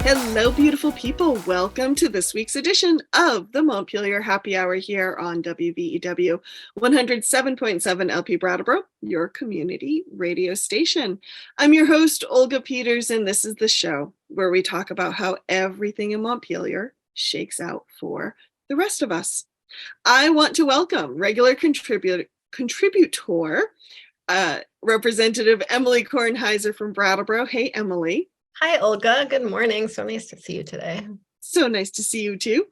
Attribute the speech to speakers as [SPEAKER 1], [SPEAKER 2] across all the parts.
[SPEAKER 1] Hello, beautiful people. Welcome to this week's edition of the Montpelier Happy Hour here on WVEW 107.7 LP Brattleboro, your community radio station. I'm your host, Olga Peters, and this is the show where we talk about how everything in Montpelier shakes out for the rest of us. I want to welcome regular contributor, Representative Emily Kornheiser from Brattleboro. Hey, Emily.
[SPEAKER 2] Hi, Olga. Good morning. So nice to see you today.
[SPEAKER 1] So nice to see you too.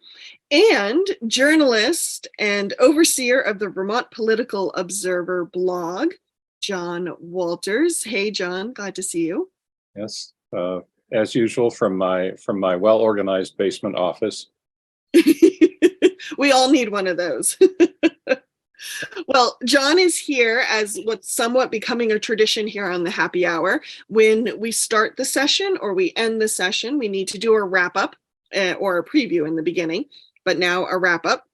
[SPEAKER 1] And journalist and overseer of the Vermont Political Observer blog, John Walters. Hey, John, glad to see you.
[SPEAKER 3] Yes, as usual from my well-organized basement office.
[SPEAKER 1] We all need one of those. Well, John is here as what's somewhat becoming a tradition here on the Happy Hour. When we start the session or we end the session, we need to do a wrap-up or a preview in the beginning, but now a wrap-up.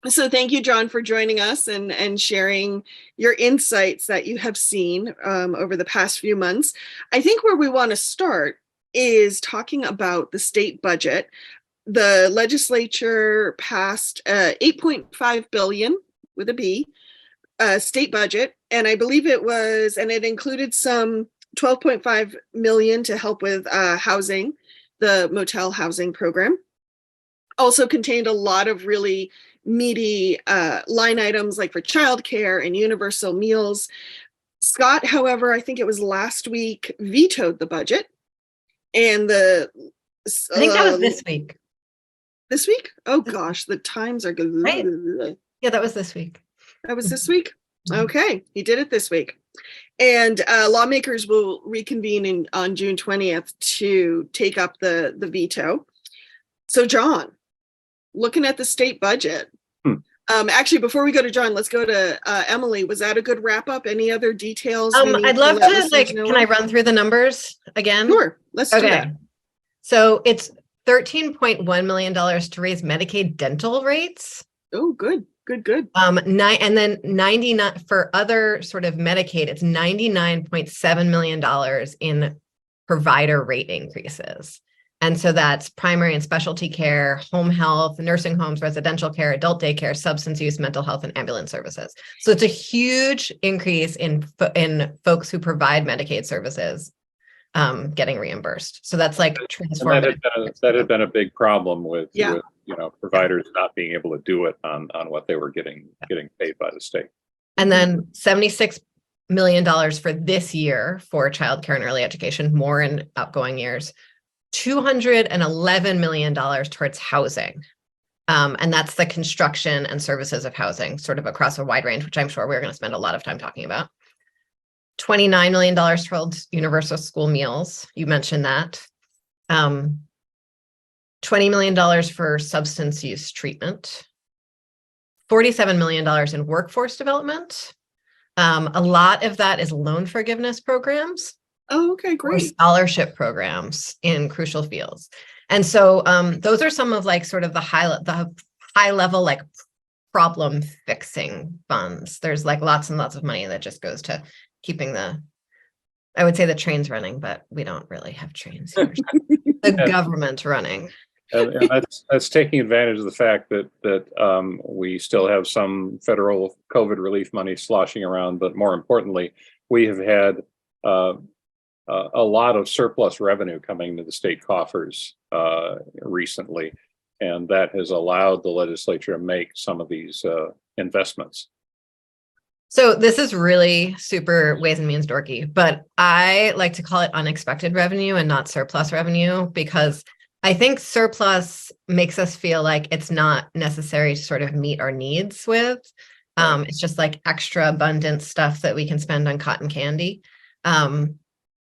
[SPEAKER 1] So thank you, John, for joining us and sharing your insights that you have seen over the past few months. I think where we want to start is talking about the state budget. The legislature passed $8.5 billion with a B, state budget. And I believe it included some $12.5 million to help with housing, the motel housing program. Also contained a lot of really meaty line items like for childcare and universal meals. Scott, however, I think it was last week, vetoed the budget. And I
[SPEAKER 2] think that was this week.
[SPEAKER 1] This week? Oh gosh, the times are good.
[SPEAKER 2] Right. Yeah, that was this week.
[SPEAKER 1] That was this week? Okay, he did it this week. And lawmakers will reconvene on June 20th to take up the veto. So John, looking at the state budget, actually, before we go to John, let's go to Emily. Was that a good wrap up? Any other details?
[SPEAKER 2] I'd love to, can I run through the numbers again?
[SPEAKER 1] Sure, let's do that.
[SPEAKER 2] So it's $13.1 million to raise Medicaid dental rates.
[SPEAKER 1] Oh, good.
[SPEAKER 2] And then 99 for other sort of Medicaid, it's $99.7 million in provider rate increases. And so that's primary and specialty care, home health, nursing homes, residential care, adult daycare, substance use, mental health, and ambulance services. So it's a huge increase in folks who provide Medicaid services getting reimbursed. So that's like transformative.
[SPEAKER 3] That had been a big problem with providers not being able to do it on what they were getting paid by the state.
[SPEAKER 2] And then $76 million for this year for childcare and early education, more in outgoing years. $211 million towards housing. And that's the construction and services of housing, sort of across a wide range, which I'm sure we're going to spend a lot of time talking about. $29 million towards universal school meals. You mentioned that. $20 million for substance use treatment. $47 million in workforce development. A lot of that is loan forgiveness programs.
[SPEAKER 1] Oh, okay, great.
[SPEAKER 2] Or scholarship programs in crucial fields. And so those are some of like sort of the high level like problem fixing funds. There's like lots and lots of money that just goes to keeping I would say the trains running, but we don't really have trains here. The government running.
[SPEAKER 3] And that's taking advantage of the fact that we still have some federal COVID relief money sloshing around, but more importantly, we have had a lot of surplus revenue coming to the state coffers recently, and that has allowed the legislature to make some of these investments.
[SPEAKER 2] So this is really super Ways and Means dorky, but I like to call it unexpected revenue and not surplus revenue, because I think surplus makes us feel like it's not necessary to sort of meet our needs with. It's just like extra abundant stuff that we can spend on cotton candy.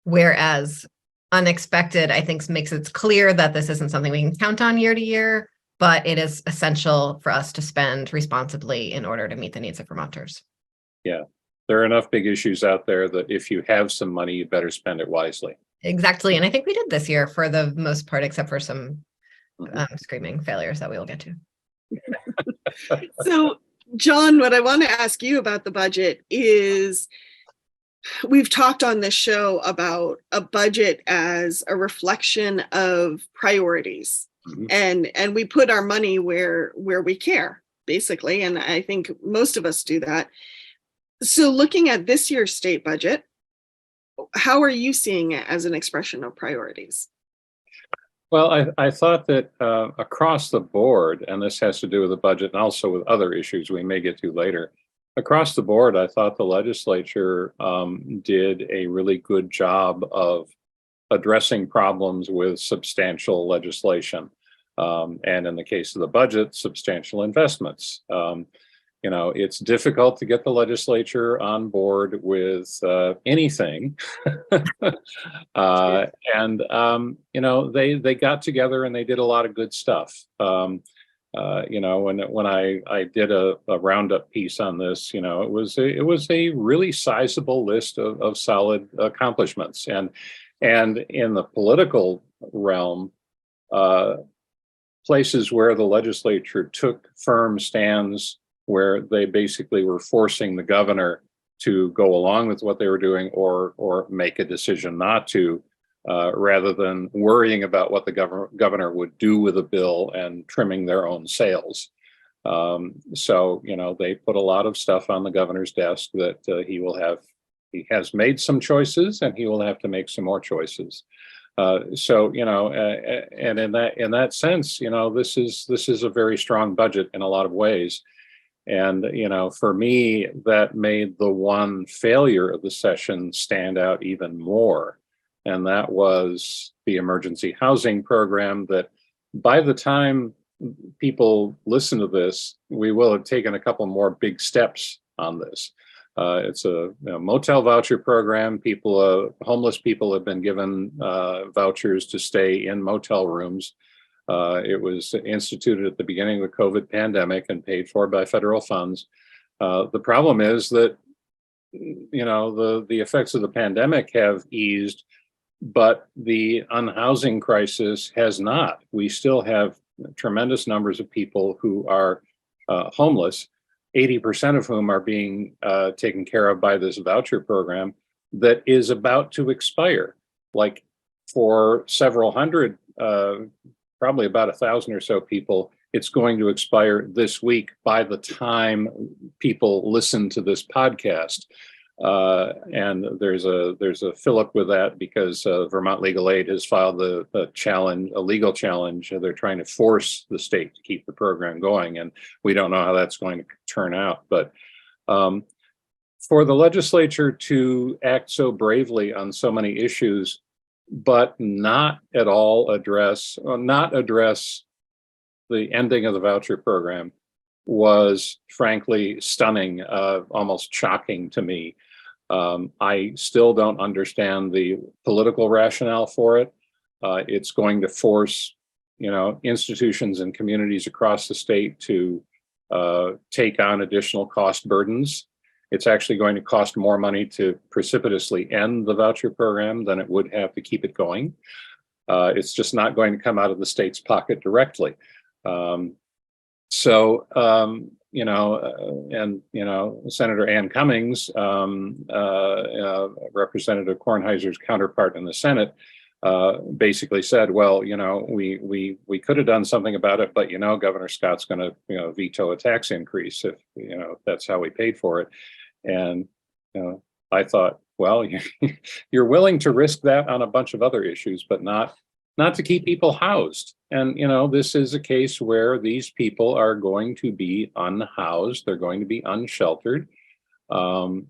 [SPEAKER 2] Whereas unexpected, I think, makes it clear that this isn't something we can count on year to year, but it is essential for us to spend responsibly in order to meet the needs of Vermonters.
[SPEAKER 3] Yeah, there are enough big issues out there that if you have some money, you better spend it wisely.
[SPEAKER 2] Exactly. And I think we did this year for the most part, except for some screaming failures that we will get to.
[SPEAKER 1] So, John, what I want to ask you about the budget is we've talked on this show about a budget as a reflection of priorities. And we put our money where we care, basically. And I think most of us do that. So looking at this year's state budget, how are you seeing it as an expression of priorities?
[SPEAKER 3] Well, I thought that across the board, and this has to do with the budget and also with other issues we may get to later, across the board, I thought the legislature did a really good job of addressing problems with substantial legislation. And in the case of the budget, substantial investments. It's difficult to get the legislature on board with anything. They got together and they did a lot of good stuff. When I did a roundup piece on this, it was a really sizable list of solid accomplishments. And in the political realm, places where the legislature took firm stands, where they basically were forcing the governor to go along with what they were doing or make a decision not to, rather than worrying about what the governor would do with a bill and trimming their own sails. They put a lot of stuff on the governor's desk that he has made some choices and he will have to make some more choices. And in that sense, this is a very strong budget in a lot of ways. And, for me, that made the one failure of the session stand out even more. And that was the emergency housing program that by the time people listen to this, we will have taken a couple more big steps on this. It's a motel voucher program. Homeless people have been given vouchers to stay in motel rooms. It was instituted at the beginning of the COVID pandemic and paid for by federal funds. The problem is that, the effects of the pandemic have eased, but the unhousing crisis has not. We still have tremendous numbers of people who are homeless, 80% of whom are being taken care of by this voucher program that is about to expire. Like for several hundred, probably about 1,000 or so people, it's going to expire this week by the time people listen to this podcast. And there's a fillip with that because Vermont Legal Aid has filed a legal challenge. They're trying to force the state to keep the program going, and we don't know how that's going to turn out. But for the legislature to act so bravely on so many issues, but not address the ending of the voucher program was frankly stunning, almost shocking to me. I still don't understand the political rationale for it. It's going to force, institutions and communities across the state to take on additional cost burdens. It's actually going to cost more money to precipitously end the voucher program than it would have to keep it going. It's just not going to come out of the state's pocket directly. Senator Ann Cummings, Representative Kornheiser's counterpart in the Senate, basically said, well, we could have done something about it, but Governor Scott's going to veto a tax increase if that's how we paid for it. And I thought, well, you're willing to risk that on a bunch of other issues, but not to keep people housed. And this is a case where these people are going to be unhoused, they're going to be unsheltered, and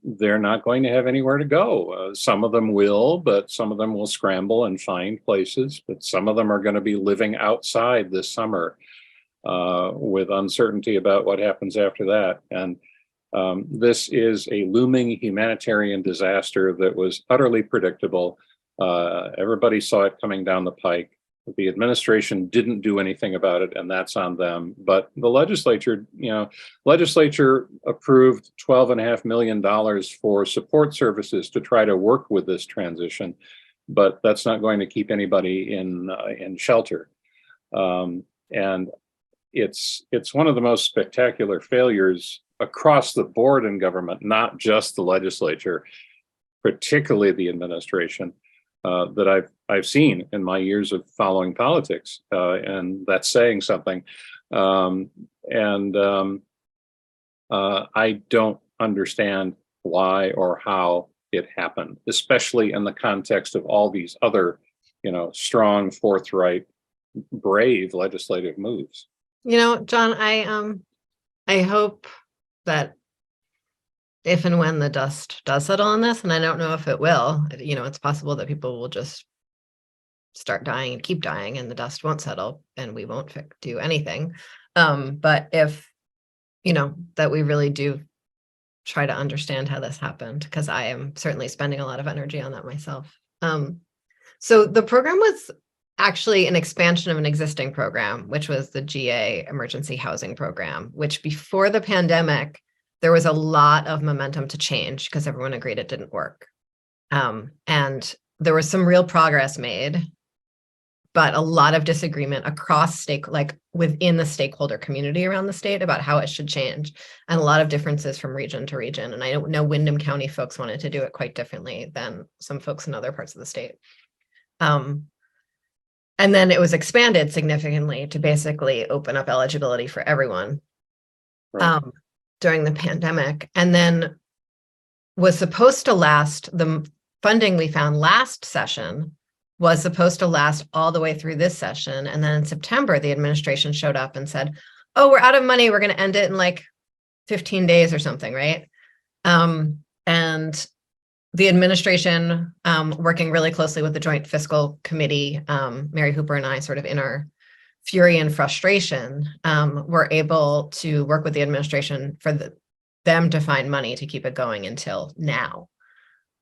[SPEAKER 3] they're not going to have anywhere to go. Some of them will, but some of them will scramble and find places, but some of them are going to be living outside this summer with uncertainty about what happens after that. And this is a looming humanitarian disaster that was utterly predictable. Everybody saw it coming down the pike. The administration didn't do anything about it, and that's on them. But the legislature approved $12.5 million for support services to try to work with this transition, but that's not going to keep anybody in shelter. And it's one of the most spectacular failures across the board in government, not just the legislature, particularly the administration, that I've seen in my years of following politics, and that's saying something. I don't understand why or how it happened, especially in the context of all these other, strong, forthright, brave legislative moves.
[SPEAKER 2] John, I hope that if and when the dust does settle on this, and I don't know if it will, it's possible that people will just start dying and keep dying and the dust won't settle and we won't do anything. But if, that we really do try to understand how this happened, because I am certainly spending a lot of energy on that myself. So the program was actually an expansion of an existing program, which was the GA Emergency Housing Program, which before the pandemic, there was a lot of momentum to change because everyone agreed it didn't work. And there was some real progress made, but a lot of disagreement across within the stakeholder community around the state about how it should change, and a lot of differences from region to region. And I don't know, Windham County folks wanted to do it quite differently than some folks in other parts of the state. And then it was expanded significantly to basically open up eligibility for everyone. Right. During the pandemic, and then was supposed to last, the funding we found last session was supposed to last all the way through this session. And then in September, the administration showed up and said, oh, we're out of money. We're going to end it in like 15 days or something, right? And the administration, working really closely with the Joint Fiscal Committee, Mary Hooper and I, sort of in our fury and frustration, were able to work with the administration for them to find money to keep it going until now.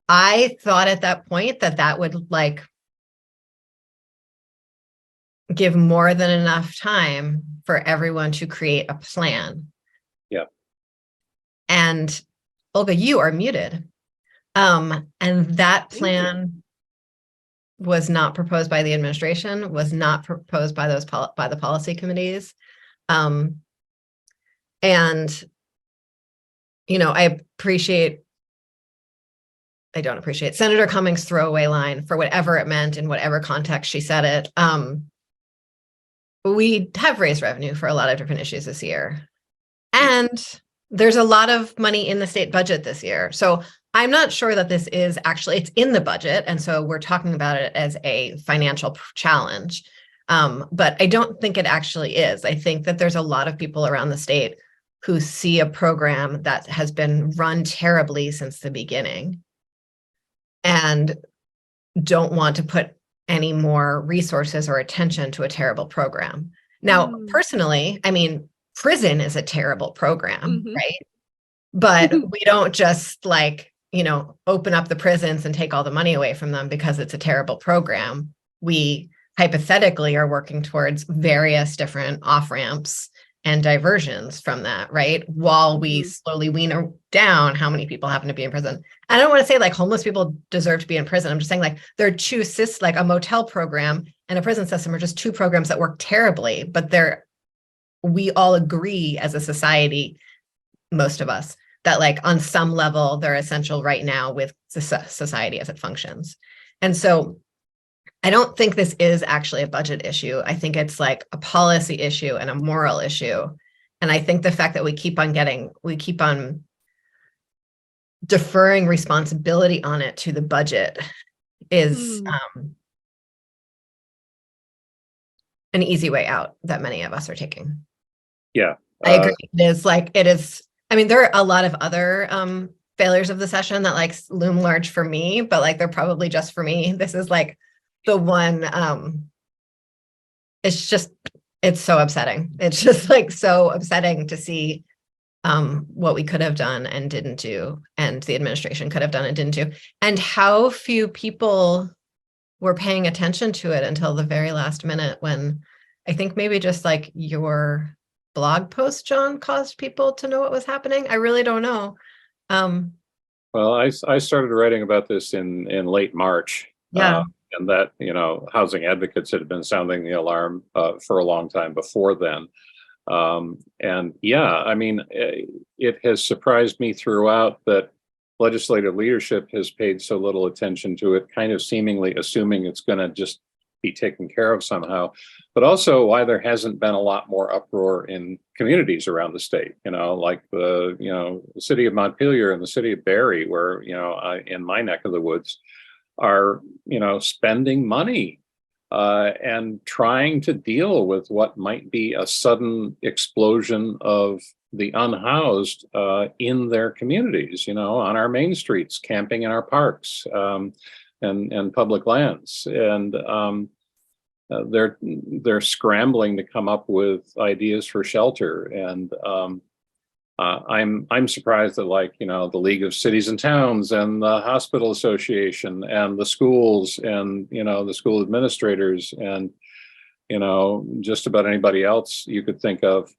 [SPEAKER 2] I thought at that point that would give more than enough time for everyone to create a plan.
[SPEAKER 3] Yeah.
[SPEAKER 2] And Olga, you are muted. And that plan was not proposed by the administration, was not proposed by by the policy committees. And, I don't appreciate Senator Cummings' throwaway line for whatever it meant in whatever context she said it. We have raised revenue for a lot of different issues this year. And there's a lot of money in the state budget this year. So I'm not sure that this is actually, it's in the budget. And so we're talking about it as a financial challenge. But I don't think it actually is. I think that there's a lot of people around the state who see a program that has been run terribly since the beginning and don't want to put any more resources or attention to a terrible program. Now, personally, I mean, prison is a terrible program, right? But we don't just open up the prisons and take all the money away from them because it's a terrible program. We hypothetically are working towards various different off-ramps and diversions from that, right? While we slowly wean down how many people happen to be in prison. I don't want to say homeless people deserve to be in prison. I'm just saying there are two a motel program and a prison system are just two programs that work terribly, but we all agree as a society, most of us, that on some level, they're essential right now with society as it functions. And so I don't think this is actually a budget issue. I think it's a policy issue and a moral issue. And I think the fact that we keep on deferring responsibility on it to the budget is an easy way out that many of us are taking.
[SPEAKER 3] Yeah.
[SPEAKER 2] I agree. It is. I mean, there are a lot of other failures of the session that loom large for me, but they're probably just for me. This is the one, it's so upsetting. It's just so upsetting to see what we could have done and didn't do, and the administration could have done and didn't do, and how few people were paying attention to it until the very last minute, when I think maybe just your blog post, John, caused people to know what was happening. I really don't know.
[SPEAKER 3] Well, I started writing about this in late March.
[SPEAKER 2] Yeah.
[SPEAKER 3] And that, housing advocates had been sounding the alarm for a long time before then. And yeah, I mean, it has surprised me throughout that legislative leadership has paid so little attention to it, kind of seemingly assuming it's going to just be taken care of somehow, but also why there hasn't been a lot more uproar in communities around the state, like the city of Montpelier and the city of Barrie, where, in my neck of the woods are, spending money and trying to deal with what might be a sudden explosion of the unhoused in their communities, on our main streets, camping in our parks, and public lands. And they're scrambling to come up with ideas for shelter. And I'm surprised that, the League of Cities and Towns and the Hospital Association and the schools and, the school administrators and, just about anybody else you could think of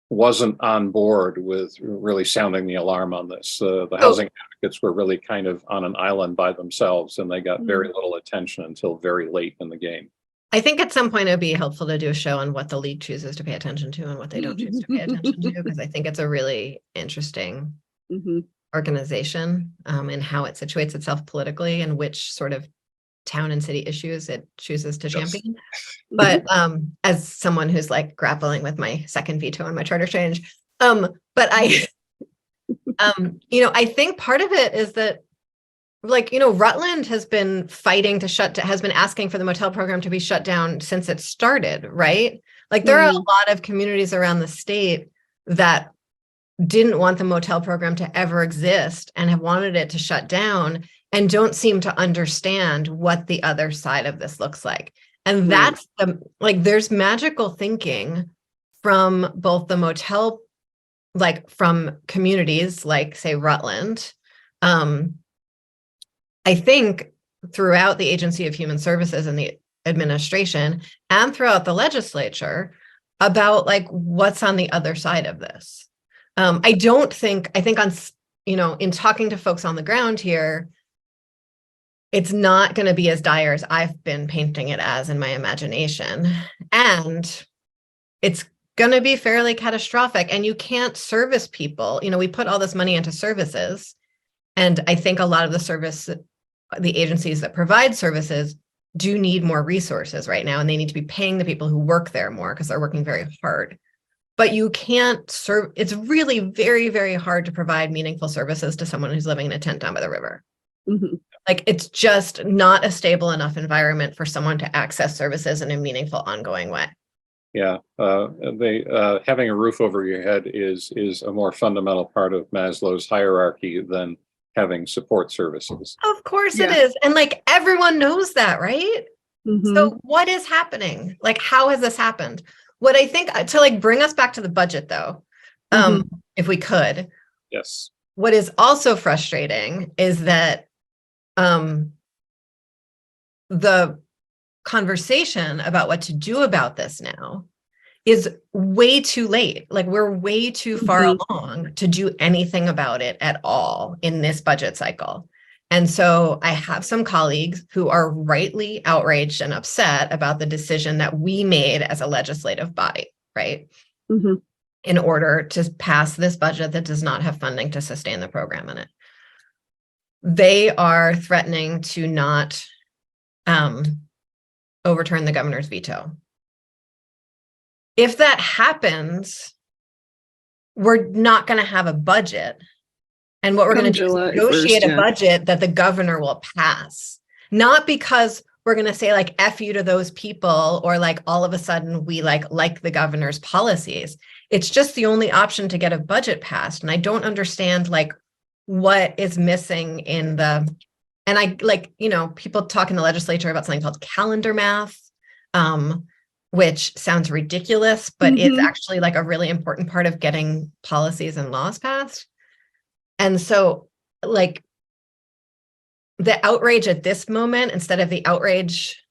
[SPEAKER 3] wasn't on board with really sounding the alarm on this. The housing advocates were really kind of on an island by themselves, and they got very little attention until very late in the game.
[SPEAKER 2] I think at some point it would be helpful to do a show on what the league chooses to pay attention to and what they don't choose to pay attention to, because I think it's a really interesting organization and how it situates itself politically and which sort of town and city issues it chooses to champion. But as someone who's grappling with my second veto on my charter change, but I, I think part of it is that Rutland has been fighting to has been asking for the motel program to be shut down since it started, right? There are a lot of communities around the state that didn't want the motel program to ever exist and have wanted it to shut down and don't seem to understand what the other side of this looks like. And that's there's magical thinking from both the motel, from communities say Rutland, I think throughout the Agency of Human Services and the administration and throughout the legislature about what's on the other side of this. I think on, in talking to folks on the ground here, it's not going to be as dire as I've been painting it as in my imagination. And it's going to be fairly catastrophic, and you can't service people. We put all this money into services, and I think a lot of the agencies that provide services do need more resources right now, and they need to be paying the people who work there more because they're working very hard. But you can't it's really very, very hard to provide meaningful services to someone who's living in a tent down by the river. It's just not a stable enough environment for someone to access services in a meaningful, ongoing way.
[SPEAKER 3] Yeah, having a roof over your head is a more fundamental part of Maslow's hierarchy than having support services.
[SPEAKER 2] Of course it is. And everyone knows that, right? So what is happening? How has this happened? What I think to bring us back to the budget though, if we could.
[SPEAKER 3] Yes.
[SPEAKER 2] What is also frustrating is that the conversation about what to do about this now is way too late. We're way too far along to do anything about it at all in this budget cycle. And so I have some colleagues who are rightly outraged and upset about the decision that we made as a legislative body, right? In order to pass this budget that does not have funding to sustain the program in it. They are threatening to not overturn the governor's veto. If that happens, we're not going to have a budget. And what we're going to do is negotiate a budget that the governor will pass. Not because we're going to say F you to those people or all of a sudden we like the governor's policies. It's just the only option to get a budget passed. And I don't understand what is missing in the, and I people talk in the legislature about something called calendar math, which sounds ridiculous, but it's actually a really important part of getting policies and laws passed. And so the outrage at this moment, instead of the outrage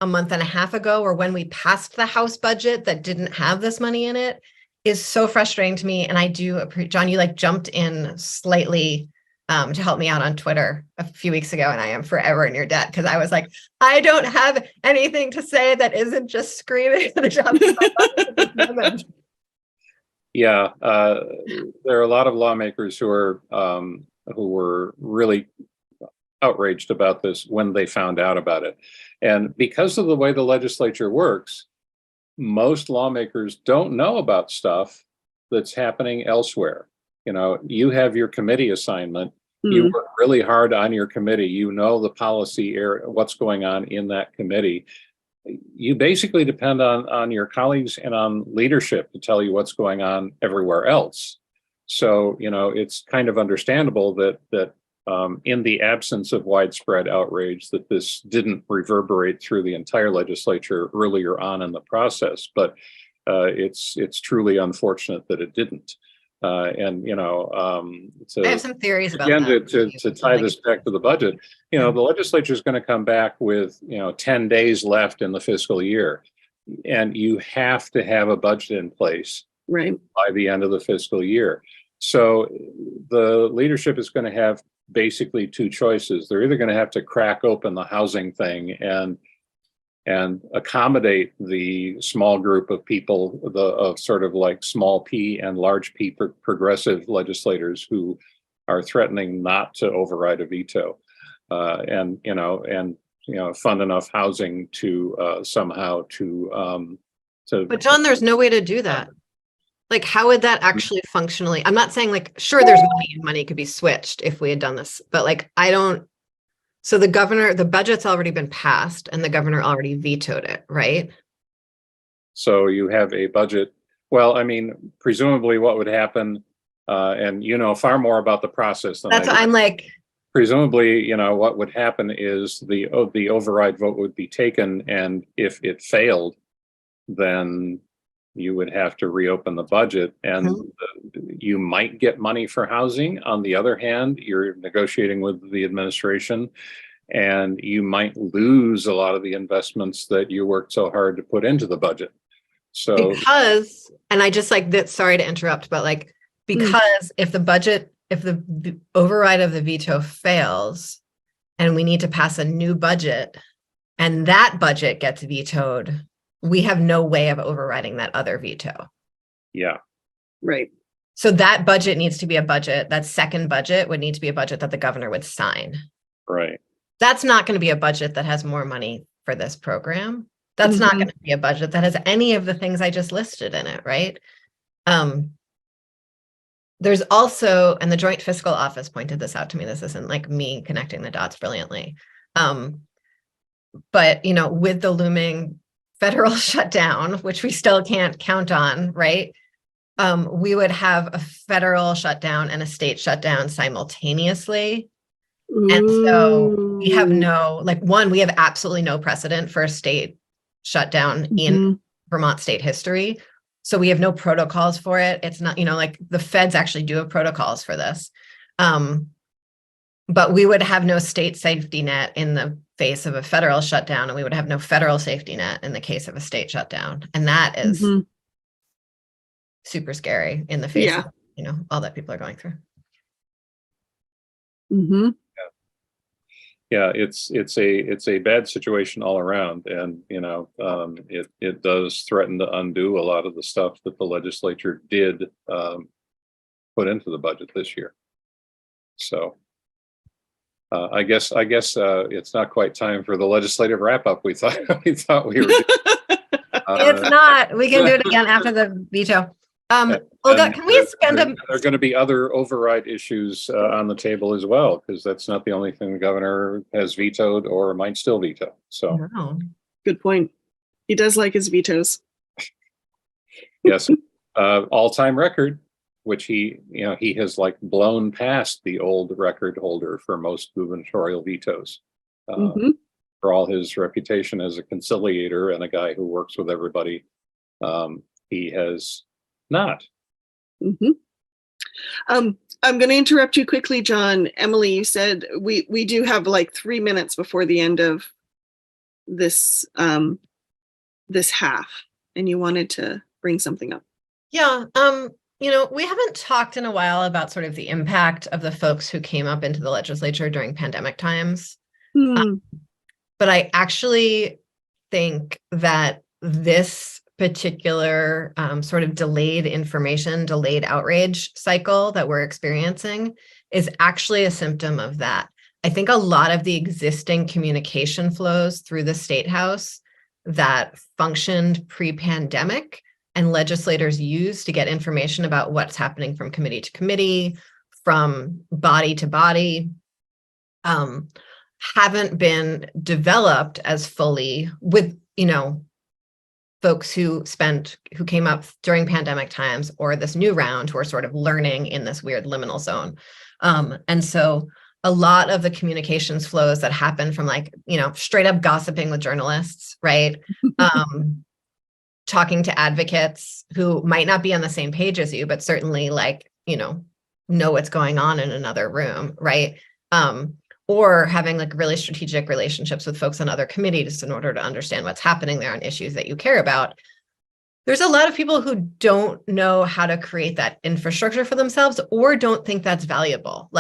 [SPEAKER 2] a month and a half ago, or when we passed the House budget that didn't have this money in it, is so frustrating to me. And I do appreciate, John, you jumped in slightly to help me out on Twitter a few weeks ago, and I am forever in your debt because I was like, I don't have anything to say that isn't just screaming at the top of my lungs.
[SPEAKER 3] Yeah, there are a lot of lawmakers who were really outraged about this when they found out about it. And because of the way the legislature works, most lawmakers don't know about stuff that's happening elsewhere. You know, you have your committee assignment. You work really hard on your committee. You know the policy area, what's going on in that committee. You basically depend on your colleagues and on leadership to tell you what's going on everywhere else. So, you know, it's kind of understandable that in the absence of widespread outrage, that this didn't reverberate through the entire legislature earlier on in the process. But it's truly unfortunate that it didn't. And, you know,
[SPEAKER 2] I have some theories about
[SPEAKER 3] again,
[SPEAKER 2] that.
[SPEAKER 3] to tie this back to the budget, you know, the legislature is going to come back with, 10 days left in the fiscal year. And you have to have a budget in place
[SPEAKER 1] right
[SPEAKER 3] by the end of the fiscal year. So the leadership is going to have basically two choices. They're either going to have to crack open the housing thing and accommodate the small group of people, of sort of like small p and large p progressive legislators who are threatening not to override a veto, and fund enough housing to somehow to.
[SPEAKER 2] But John, there's no way to do that. Like, how would that actually functionally? I'm not saying like, sure, there's money and money could be switched if we had done this, but like, I don't. So the budget's already been passed and the governor already vetoed it, right?
[SPEAKER 3] So you have a budget. Well, I mean, presumably what would happen, and you know far more about the process than
[SPEAKER 2] that's what I'm like.
[SPEAKER 3] Presumably, what would happen is the override vote would be taken, and if it failed, then you would have to reopen the budget, and you might get money for housing. On the other hand, you're negotiating with the administration, and you might lose a lot of the investments that you worked so hard to put into the budget. So
[SPEAKER 2] because, and I just like that, sorry to interrupt, but like, because if the override of the veto fails and we need to pass a new budget and that budget gets vetoed, we have no way of overriding that other veto.
[SPEAKER 3] Yeah.
[SPEAKER 1] Right.
[SPEAKER 2] So that budget needs to be a budget. That second budget would need to be a budget that the governor would sign.
[SPEAKER 3] Right.
[SPEAKER 2] That's not going to be a budget that has more money for this program. That's not going to be a budget that has any of the things I just listed in it, right? There's also, and the Joint Fiscal Office pointed this out to me, this isn't like me connecting the dots brilliantly. But, with the looming federal shutdown, which we still can't count on, right? We would have a federal shutdown and a state shutdown simultaneously. And so we have we have absolutely no precedent for a state shutdown in Vermont state history. So we have no protocols for it. It's not, like the feds actually do have protocols for this. But we would have no state safety net in the face of a federal shutdown, and we would have no federal safety net in the case of a state shutdown. And that is super scary in the face of, all that people are going through.
[SPEAKER 3] Yeah, it's a bad situation all around, and it does threaten to undo a lot of the stuff that the legislature did put into the budget this year. So I guess it's not quite time for the legislative wrap up. We thought we were.
[SPEAKER 2] It's not. We can do it again after the veto. Olga, can we spend
[SPEAKER 3] there are going to be other override issues on the table as well, because that's not the only thing the governor has vetoed or might still veto. So
[SPEAKER 1] good point. He does like his vetoes.
[SPEAKER 3] Yes, all-time record, which he has like blown past the old record holder for most gubernatorial vetoes. For all his reputation as a conciliator and a guy who works with everybody, he has not.
[SPEAKER 1] I'm going to interrupt you quickly, John. Emily, you said we do have like 3 minutes before the end of this this half, and you wanted to bring something up.
[SPEAKER 2] Yeah. We haven't talked in a while about sort of the impact of the folks who came up into the legislature during pandemic times.
[SPEAKER 1] Hmm.
[SPEAKER 2] But I actually think that this particular sort of delayed information, delayed outrage cycle that we're experiencing is actually a symptom of that. I think a lot of the existing communication flows through the State House that functioned pre-pandemic and legislators use to get information about what's happening from committee to committee, from body to body, haven't been developed as fully with, folks who came up during pandemic times or this new round who are sort of learning in this weird liminal zone. And so a lot of the communications flows that happen from straight up gossiping with journalists, right? Talking to advocates who might not be on the same page as you, but certainly know what's going on in another room, right? Or having really strategic relationships with folks on other committees in order to understand what's happening there on issues that you care about. There's a lot of people who don't know how to create that infrastructure for themselves or don't think that's valuable,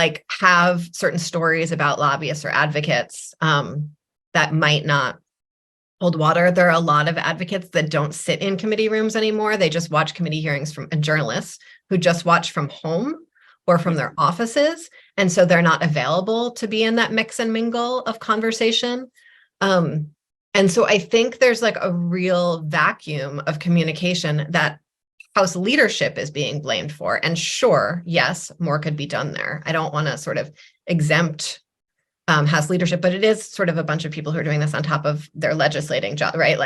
[SPEAKER 2] have certain stories about lobbyists or advocates that might not hold water. There are a lot of advocates that don't sit in committee rooms anymore. They just watch committee hearings and journalists who just watch from home or from their offices. And so they're not available to be in that mix and mingle of conversation. And so I think there's a real vacuum of communication that House leadership is being blamed for. And sure, yes, more could be done there. I don't want to sort of exempt House leadership, but it is sort of a bunch of people who are doing this on top of their legislating job, right?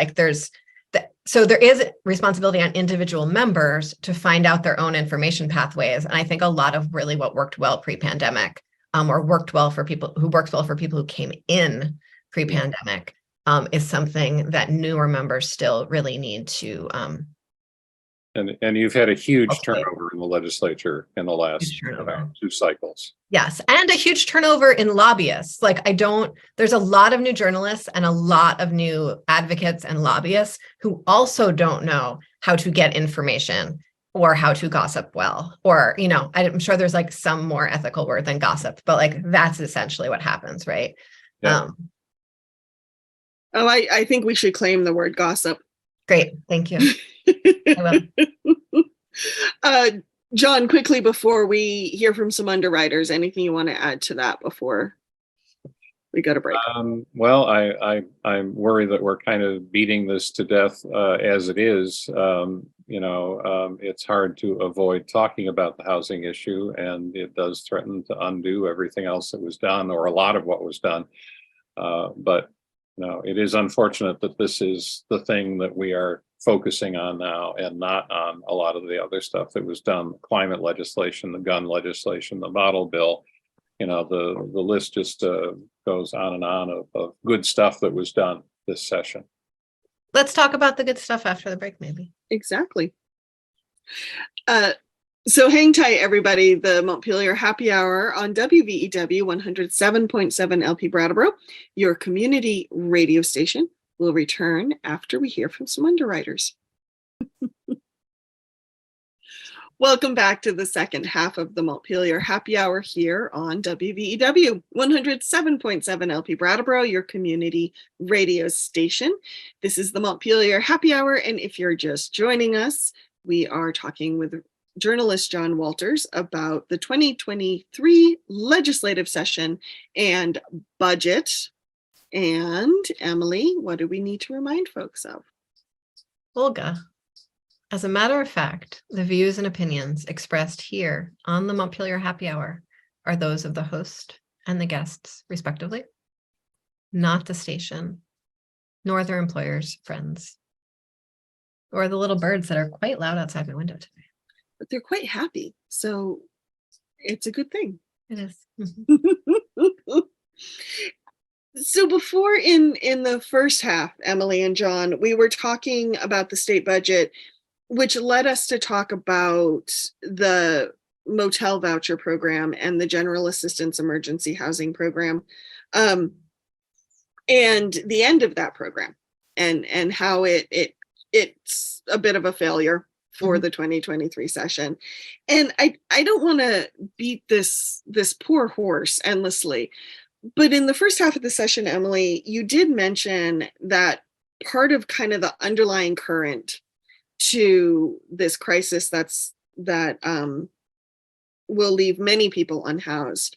[SPEAKER 2] So there is responsibility on individual members to find out their own information pathways. And I think a lot of really what worked well pre-pandemic or worked well for people who came in pre-pandemic is something that newer members still really need to.
[SPEAKER 3] And you've had a huge turnover in the legislature in the last 2 cycles.
[SPEAKER 2] Yes. And a huge turnover in lobbyists. There's a lot of new journalists and a lot of new advocates and lobbyists who also don't know how to get information or how to gossip well. Or, I'm sure there's some more ethical word than gossip, but that's essentially what happens, right?
[SPEAKER 3] Yeah.
[SPEAKER 1] I think we should claim the word gossip.
[SPEAKER 2] Great. Thank you. I will.
[SPEAKER 1] John, quickly before we hear from some underwriters, anything you want to add to that before we go to break?
[SPEAKER 3] Well, I'm worried that we're kind of beating this to death as it is. It's hard to avoid talking about the housing issue, and it does threaten to undo everything else that was done, or a lot of what was done. But it is unfortunate that this is the thing that we are focusing on now and not on a lot of the other stuff that was done, the climate legislation, the gun legislation, the bottle bill. The list just goes on and on of good stuff that was done this session.
[SPEAKER 2] Let's talk about the good stuff after the break, maybe.
[SPEAKER 1] Exactly. So hang tight, everybody. The Montpelier Happy Hour on WVEW 107.7 LP Brattleboro, your community radio station, will return after we hear from some underwriters. Welcome back to the second half of the Montpelier Happy Hour here on WVEW 107.7 LP Brattleboro, your community radio station. This is the Montpelier Happy Hour, and if you're just joining us, we are talking with journalist John Walters about the 2023 legislative session and budget. And Emily, what do we need to remind folks of?
[SPEAKER 2] Olga, as a matter of fact, the views and opinions expressed here on the Montpelier Happy Hour are those of the host and the guests, respectively, not the station, nor their employers, friends, or the little birds that are quite loud outside my window today.
[SPEAKER 1] But they're quite happy, so it's a good thing.
[SPEAKER 2] It is.
[SPEAKER 1] Mm-hmm. So before in the first half, Emily and John, we were talking about the state budget, which led us to talk about the motel voucher program and the general assistance emergency housing program, and the end of that program, and how it's a bit of a failure. for the 2023 session. And I don't want to beat this poor horse endlessly, but in the first half of the session, Emily, you did mention that part of kind of the underlying current to this crisis that will leave many people unhoused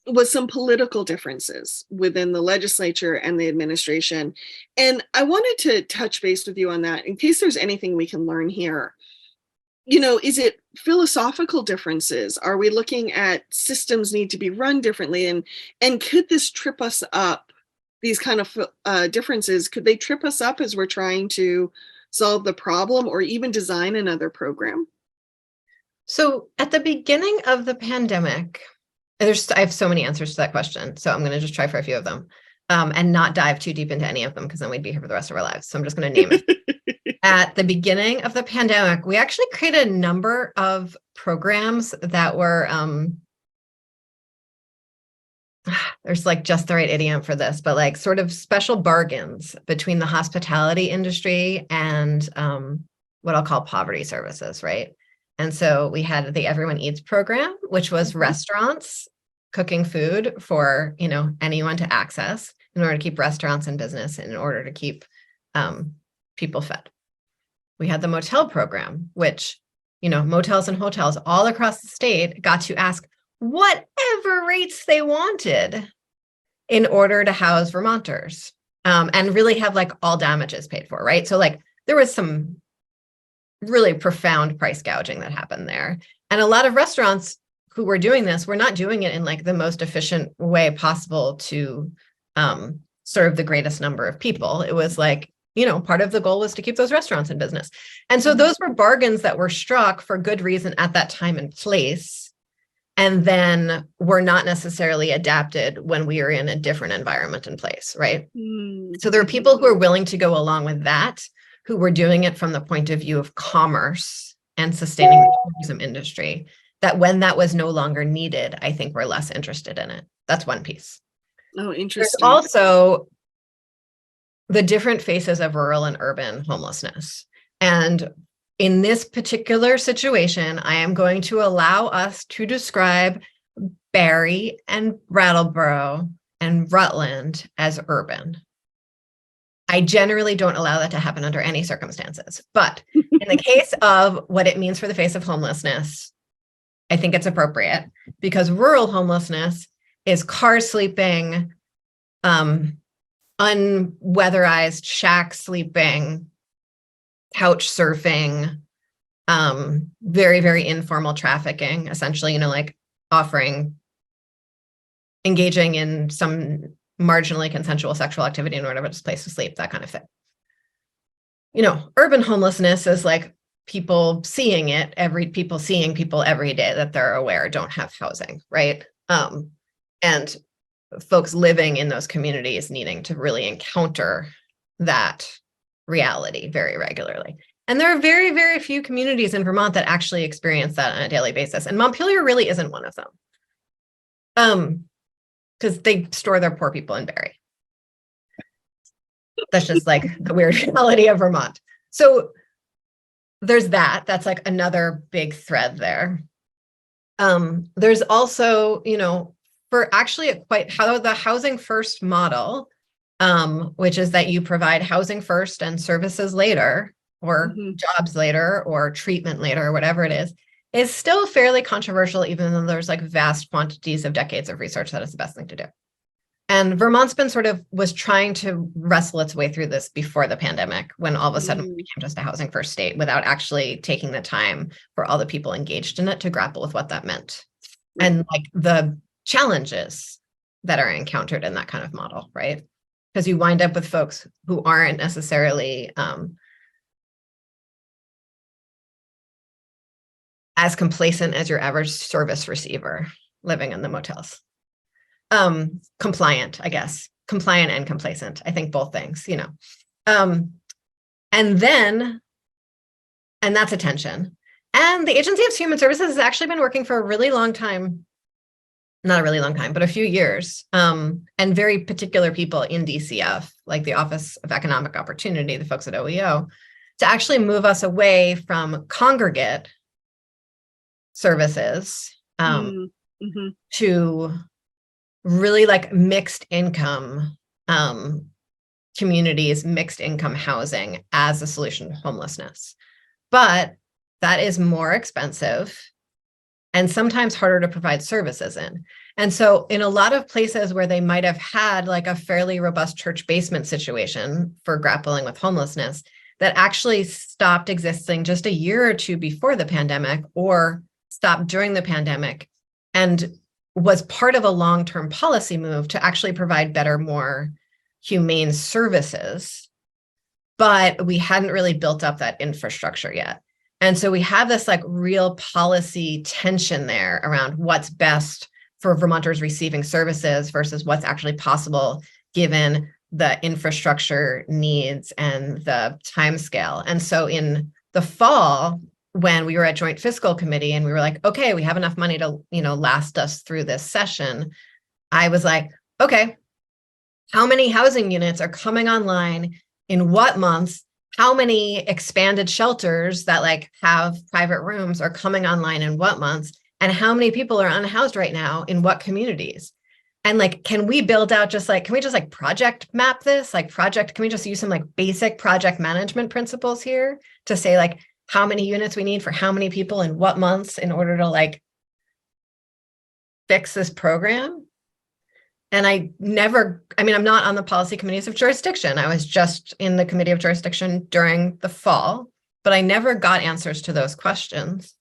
[SPEAKER 1] was some political differences within the legislature and the administration. And I wanted to touch base with you on that in case there's anything we can learn here. Is it philosophical differences? Are we looking at systems need to be run differently? And could this trip us up? These kind of differences, could they trip us up as we're trying to solve the problem or even design another program?
[SPEAKER 2] So at the beginning of the pandemic, I have so many answers to that question. So I'm going to just try for a few of them and not dive too deep into any of them because then we'd be here for the rest of our lives. So I'm just going to name it. At the beginning of the pandemic, we actually created a number of programs that were, there's like just the right idiom for this, but like sort of special bargains between the hospitality industry and what I'll call poverty services, right? And so we had the Everyone Eats program, which was restaurants cooking food for, anyone to access in order to keep restaurants in business and in order to keep people fed. We had the motel program, which, motels and hotels all across the state got to ask whatever rates they wanted in order to house Vermonters and really have like all damages paid for, right? So like there was some really profound price gouging that happened there. And a lot of restaurants who were doing this were not doing it in like the most efficient way possible to serve the greatest number of people. It was like, part of the goal was to keep those restaurants in business. And so those were bargains that were struck for good reason at that time and place, and then were not necessarily adapted when we were in a different environment and place, right? So there are people who are willing to go along with that, who were doing it from the point of view of commerce and sustaining the tourism industry, that when that was no longer needed, I think we're less interested in it. That's one piece.
[SPEAKER 1] Oh, interesting.
[SPEAKER 2] There's also the different faces of rural and urban homelessness. And in this particular situation, I am going to allow us to describe Barre and Brattleboro and Rutland as urban. I generally don't allow that to happen under any circumstances. But in the case of what it means for the face of homelessness, I think it's appropriate because rural homelessness is car sleeping, unweatherized shack sleeping, couch surfing, very, very informal trafficking, essentially, like engaging in some marginally consensual sexual activity in order to have a place to sleep, that kind of thing. Urban homelessness is like people seeing people every day that they're aware don't have housing, right? And folks living in those communities needing to really encounter that reality very regularly. And there are very, very few communities in Vermont that actually experience that on a daily basis. And Montpelier really isn't one of them. Because they store their poor people in Barre. That's just like the weird reality of Vermont. So there's that. That's like another big thread there. There's also, for actually how the housing first model, which is that you provide housing first and services later, or jobs later, or treatment later, or whatever it is still fairly controversial, even though there's like vast quantities of decades of research that is the best thing to do. And Vermont's been was trying to wrestle its way through this before the pandemic, when all of a sudden we became just a housing first state without actually taking the time for all the people engaged in it to grapple with what that meant. And like the challenges that are encountered in that kind of model, right? Because you wind up with folks who aren't necessarily as complacent as your average service receiver living in the motels. Compliant, I guess. Compliant and complacent. I think both things, and that's a tension. And the Agency of Human Services has actually been working for a really long time, not a really long time, but a few years, and very particular people in DCF, like the Office of Economic Opportunity, the folks at OEO, to actually move us away from congregate services to really like mixed income communities, mixed income housing as a solution to homelessness. But that is more expensive and sometimes harder to provide services in. And so in a lot of places where they might have had like a fairly robust church basement situation for grappling with homelessness, that actually stopped existing just a year or two before the pandemic or stopped during the pandemic and was part of a long-term policy move to actually provide better, more humane services. But we hadn't really built up that infrastructure yet. And so we have this like real policy tension there around what's best for Vermonters receiving services versus what's actually possible given the infrastructure needs and the timescale. And so in the fall, when we were at Joint Fiscal Committee and we were like, okay, we have enough money to, last us through this session, I was like, okay, how many housing units are coming online in what months? How many expanded shelters that like have private rooms are coming online in what months? And how many people are unhoused right now in what communities? And like, can we build out can we just like project map this? Can we just use some like basic project management principles here to say like how many units we need for how many people in what months in order to like fix this program? And I'm not on the policy committees of jurisdiction. I was just in the committee of jurisdiction during the fall, but I never got answers to those questions.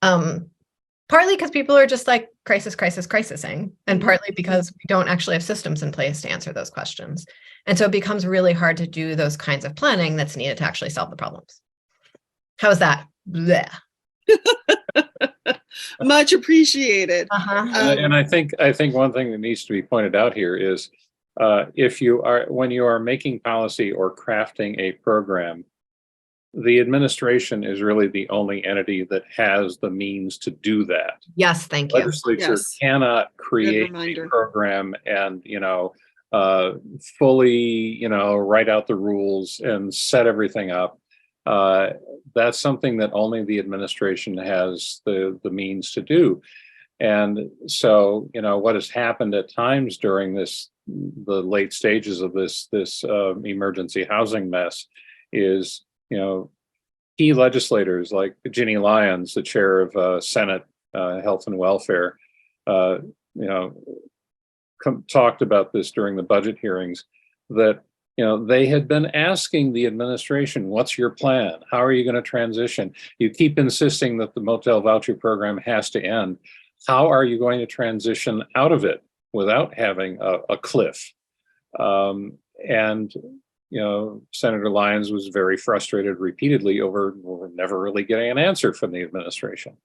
[SPEAKER 2] Partly because people are just like crisising, and partly because we don't actually have systems in place to answer those questions. And so it becomes really hard to do those kinds of planning that's needed to actually solve the problems. How's that? Blech.
[SPEAKER 1] Much appreciated.
[SPEAKER 3] And I think one thing that needs to be pointed out here is when you are making policy or crafting a program, the administration is really the only entity that has the means to do that.
[SPEAKER 2] Yes, thank you.
[SPEAKER 3] Legislature cannot create a program and fully write out the rules and set everything up. That's something that only the administration has the means to do. And so, what has happened at times during the late stages of this emergency housing mess is, key legislators like Ginny Lyons, the chair of Senate Health and Welfare, talked about this during the budget hearings, that they had been asking the administration, what's your plan? How are you going to transition? You keep insisting that the motel voucher program has to end. How are you going to transition out of it without having a cliff? Senator Lyons was very frustrated repeatedly over never really getting an answer from the administration.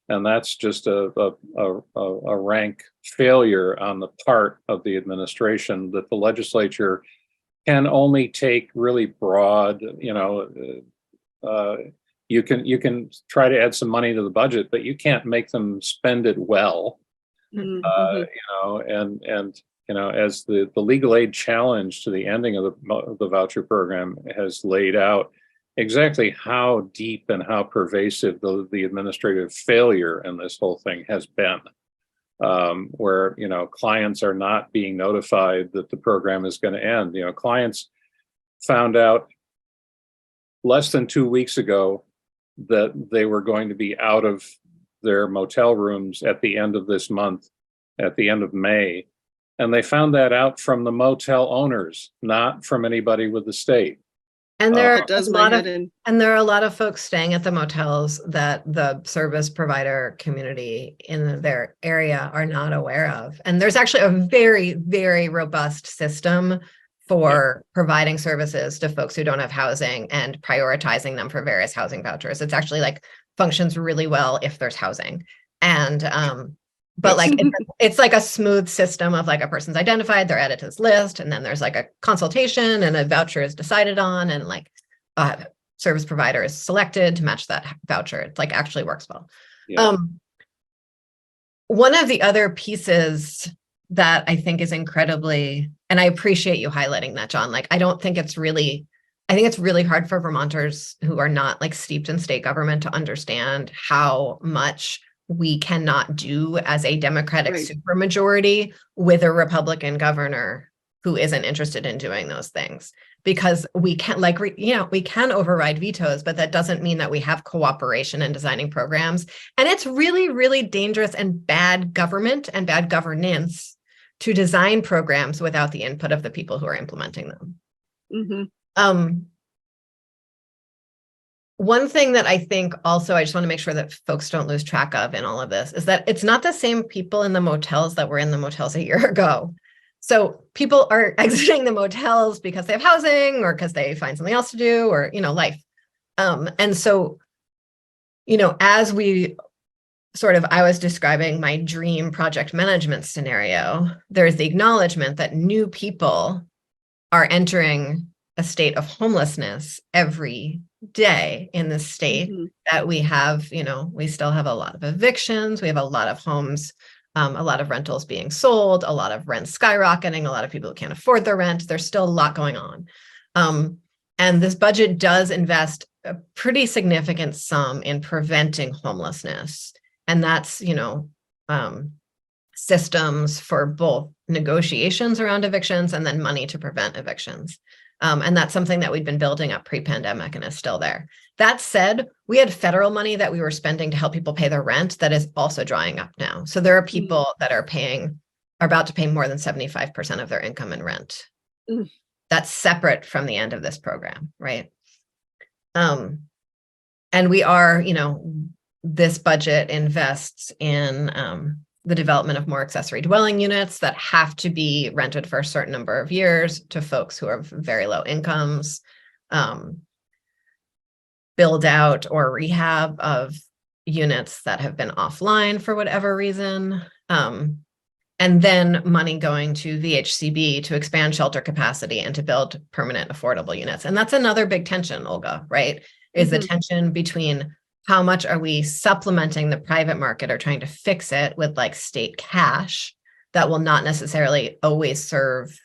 [SPEAKER 3] And that's just a rank failure on the part of the administration, that the legislature can only take really broad, you can try to add some money to the budget, but you can't make them spend it well. As the legal aid challenge to the ending of the voucher program has laid out exactly how deep and how pervasive the administrative failure in this whole thing has been. Where clients are not being notified that the program is going to end. Clients found out less than 2 weeks ago that they were going to be out of their motel rooms at the end of this month, at the end of May, and they found that out from the motel owners, not from anybody with the state.
[SPEAKER 2] And there are a lot of folks staying at the motels that the service provider community in their area are not aware of. And there's actually a very, very robust system for providing services to folks who don't have housing and prioritizing them for various housing vouchers. It's actually functions really well if there's housing. And but it's like a smooth system of a person's identified, they're added to this list, and then there's a consultation and a voucher is decided on, and service provider is selected to match that voucher. It actually works well. Yeah. One of the other pieces that I think is incredibly, and I appreciate you highlighting that, John, I don't think it's really I think it's really hard for Vermonters who are not like steeped in state government to understand how much we cannot do as a Democratic
[SPEAKER 1] Right.
[SPEAKER 2] supermajority with a Republican governor who isn't interested in doing those things. Because we can, like, we can override vetoes, but that doesn't mean that we have cooperation in designing programs. And it's really, really dangerous and bad government and bad governance to design programs without the input of the people who are implementing them.
[SPEAKER 1] Mm-hmm.
[SPEAKER 2] One thing that I think also, I just want to make sure that folks don't lose track of in all of this is that it's not the same people in the motels that were in the motels a year ago. So people are exiting the motels because they have housing or because they find something else to do or, life. And so, as we I was describing my dream project management scenario, there's the acknowledgement that new people are entering a state of homelessness every day in the state, that we have, we still have a lot of evictions, we have a lot of homes, a lot of rentals being sold, a lot of rent skyrocketing, a lot of people who can't afford their rent. There's still a lot going on. And this budget does invest a pretty significant sum in preventing homelessness. And that's, systems for both negotiations around evictions and then money to prevent evictions. And that's something that we'd been building up pre-pandemic and is still there. That said, we had federal money that we were spending to help people pay their rent that is also drying up now. So there are people that are about to pay more than 75% of their income in rent. That's separate from the end of this program, right? And we are, this budget invests in the development of more accessory dwelling units that have to be rented for a certain number of years to folks who have very low incomes, build out or rehab of units that have been offline for whatever reason, and then money going to VHCB to expand shelter capacity and to build permanent affordable units. And that's another big tension, Olga, right? Is the tension between how much are we supplementing the private market or trying to fix it with like state cash that will not necessarily always serve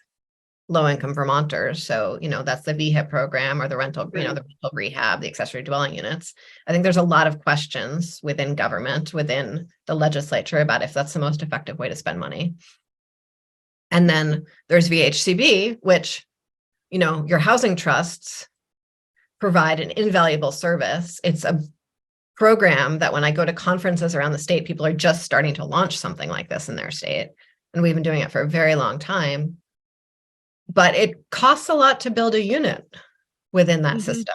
[SPEAKER 2] low-income Vermonters. So, that's the VHIP program or the rental, the rental rehab, the accessory dwelling units. I think there's a lot of questions within government, within the legislature about if that's the most effective way to spend money. And then there's VHCB, which, your housing trusts provide an invaluable service. It's a program that when I go to conferences around the state, people are just starting to launch something like this in their state. And we've been doing it for a very long time. But it costs a lot to build a unit within that system.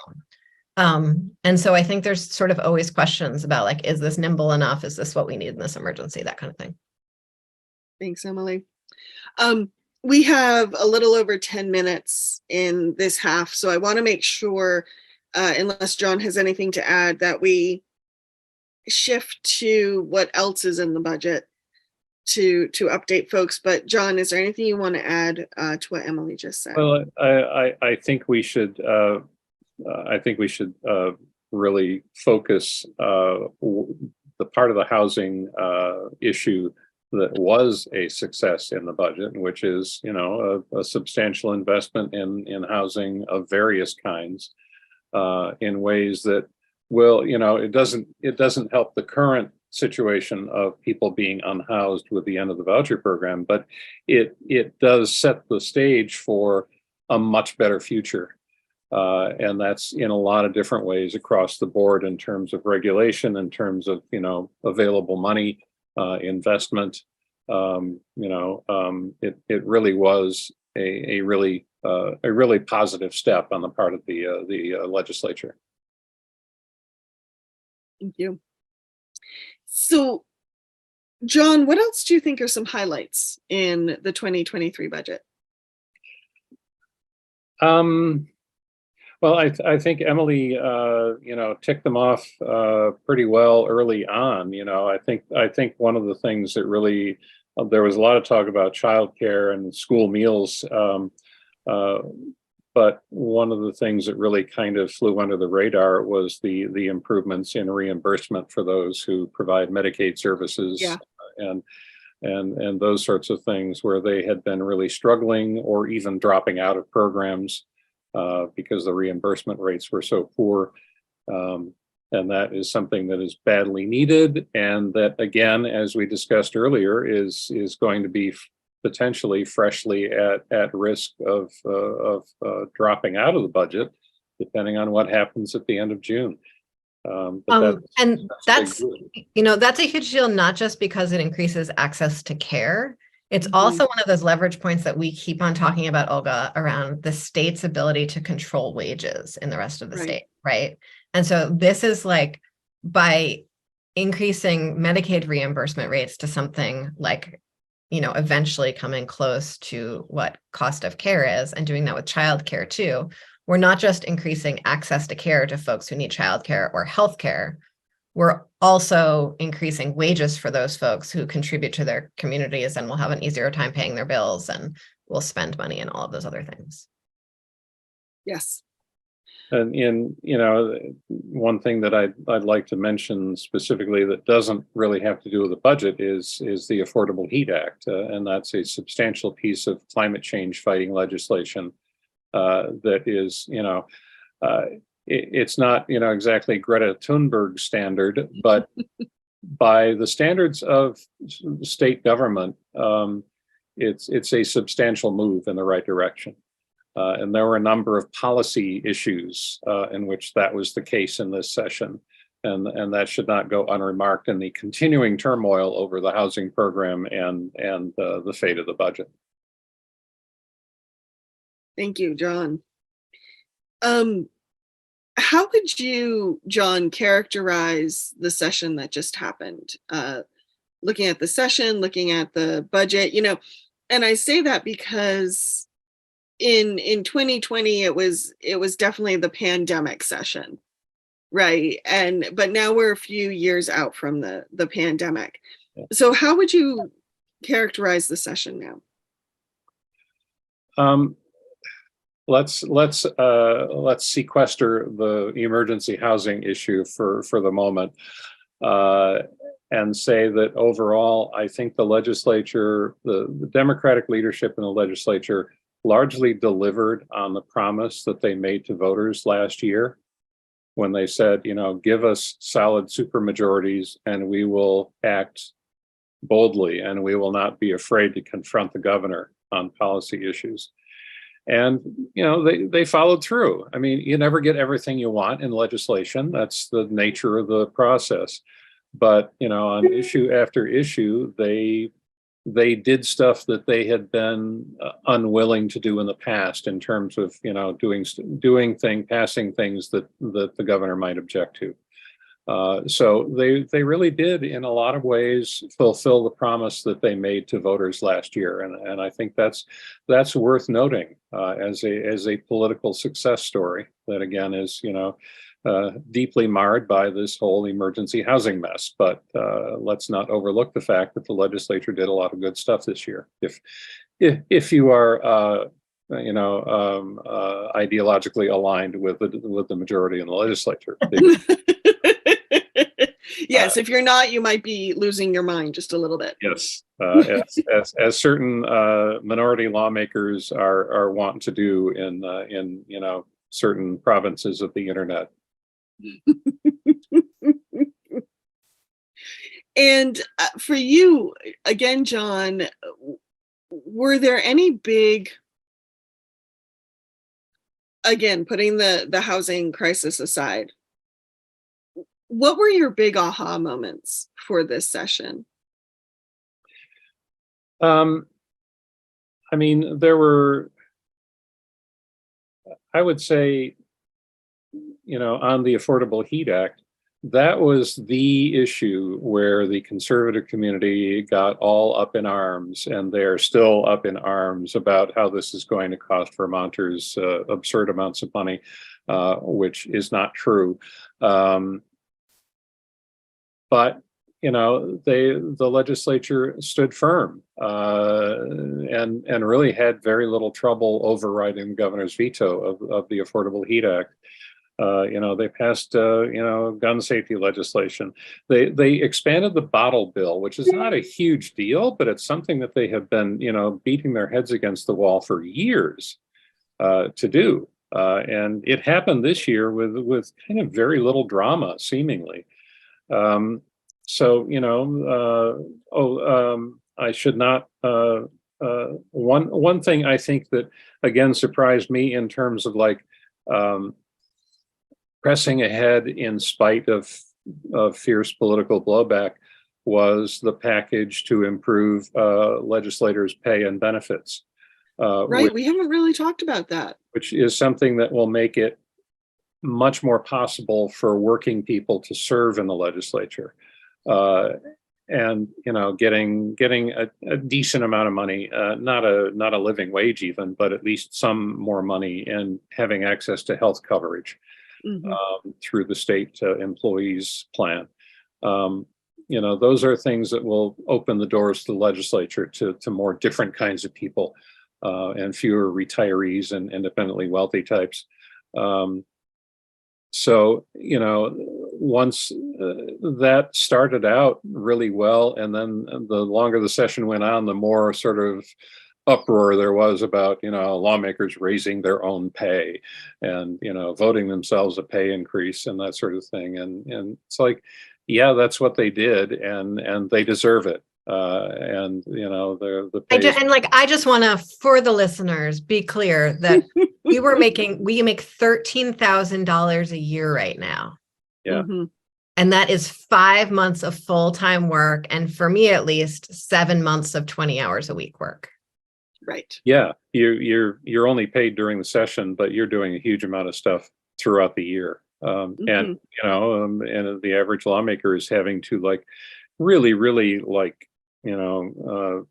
[SPEAKER 2] And so I think there's sort of always questions about like, is this nimble enough? Is this what we need in this emergency? That kind of thing.
[SPEAKER 1] Thanks, Emily. We have a little over 10 minutes in this half. So I want to make sure, unless John has anything to add, that we shift to what else is in the budget to update folks. But John, is there anything you want to add to what Emily just said?
[SPEAKER 3] Well, I think we should really focus the part of the housing issue that was a success in the budget, which is a substantial investment in housing of various kinds in ways that will it doesn't help the current situation of people being unhoused with the end of the voucher program, but it does set the stage for a much better future. And that's in a lot of different ways across the board in terms of regulation, in terms of, available money, investment. It really was a really positive step on the part of the legislature.
[SPEAKER 1] Thank you. So, John, what else do you think are some highlights in the 2023 budget?
[SPEAKER 3] Well, I think Emily, ticked them off pretty well early on. I think one of the things that really there was a lot of talk about childcare and school meals, but one of the things that really kind of flew under the radar was the improvements in reimbursement for those who provide Medicaid services, and those sorts of things where they had been really struggling or even dropping out of programs. because the reimbursement rates were so poor. And that is something that is badly needed, and that, again, as we discussed earlier, is going to be potentially freshly at risk of dropping out of the budget, depending on what happens at the end of June.
[SPEAKER 2] That's a huge deal, not just because it increases access to care. It's also one of those leverage points that we keep on talking about, Olga, around the state's ability to control wages in the rest of the state, right? And so this is like, by increasing Medicaid reimbursement rates to something like, eventually coming close to what cost of care is, and doing that with childcare too, we're not just increasing access to care to folks who need childcare or healthcare. We're also increasing wages for those folks who contribute to their communities and will have an easier time paying their bills and will spend money and all of those other things.
[SPEAKER 1] Yes.
[SPEAKER 3] And one thing that I'd like to mention specifically that doesn't really have to do with the budget is the Affordable Heat Act, and that's a substantial piece of climate change fighting legislation that is, it's not exactly Greta Thunberg standard, but by the standards of state government, it's a substantial move in the right direction. And there were a number of policy issues in which that was the case in this session. And that should not go unremarked in the continuing turmoil over the housing program and the fate of the budget.
[SPEAKER 1] Thank you, John. How would you, John, characterize the session that just happened? Looking at the session, looking at the budget, and I say that because in 2020, it was definitely the pandemic session, right? But now we're a few years out from the pandemic. So how would you characterize the session now?
[SPEAKER 3] Let's sequester the emergency housing issue for the moment, and say that overall, I think the legislature, the Democratic leadership in the legislature, largely delivered on the promise that they made to voters last year when they said, give us solid supermajorities and we will act boldly and we will not be afraid to confront the governor on policy issues. And, they followed through. I mean, you never get everything you want in legislation. That's the nature of the process. But, on issue after issue, they did stuff that they had been unwilling to do in the past in terms of, passing things that the governor might object to. So they really did, in a lot of ways, fulfill the promise that they made to voters last year, and I think that's worth noting as a political success story. That again is deeply marred by this whole emergency housing mess. But let's not overlook the fact that the legislature did a lot of good stuff this year. If you are ideologically aligned with the majority in the legislature.
[SPEAKER 1] Yes, if you're not, you might be losing your mind just a little bit.
[SPEAKER 3] Yes, as certain minority lawmakers are wont to do in certain provinces of the internet.
[SPEAKER 1] And for you, again, John, were there any big, again, putting the housing crisis aside, what were your big aha moments for this session?
[SPEAKER 3] I mean, there were, I would say, on the Affordable Heat Act, that was the issue where the conservative community got all up in arms, and they're still up in arms about how this is going to cost Vermonters absurd amounts of money, which is not true. But the legislature stood firm and really had very little trouble overriding the governor's veto of the Affordable Heat Act. They passed gun safety legislation. They expanded the bottle bill, which is not a huge deal, but it's something that they have been beating their heads against the wall for years to do. And it happened this year with kind of very little drama, seemingly. So, I should not. One thing I think that again surprised me in terms of like pressing ahead in spite of fierce political blowback was the package to improve legislators' pay and benefits.
[SPEAKER 1] Right, we haven't really talked about that.
[SPEAKER 3] Which is something that will make it much more possible for working people to serve in the legislature. And getting a decent amount of money, not a living wage even, but at least some more money, and having access to health coverage through the state employees plan. Those are things that will open the doors to the legislature to more different kinds of people, and fewer retirees and independently wealthy types. So, once that started out really well, and then the longer the session went on, the more sort of uproar there was about, lawmakers raising their own pay and, voting themselves a pay increase and that sort of thing. And it's like, yeah, that's what they did, and they deserve it. And the pay
[SPEAKER 2] I just want to, for the listeners, be clear that we make $13,000 a year right now.
[SPEAKER 3] Yeah.
[SPEAKER 2] And that is 5 months of full-time work. And for me, at least 7 months of 20 hours a week work.
[SPEAKER 1] Right.
[SPEAKER 3] Yeah. You're only paid during the session, but you're doing a huge amount of stuff throughout the year. And the average lawmaker is having to really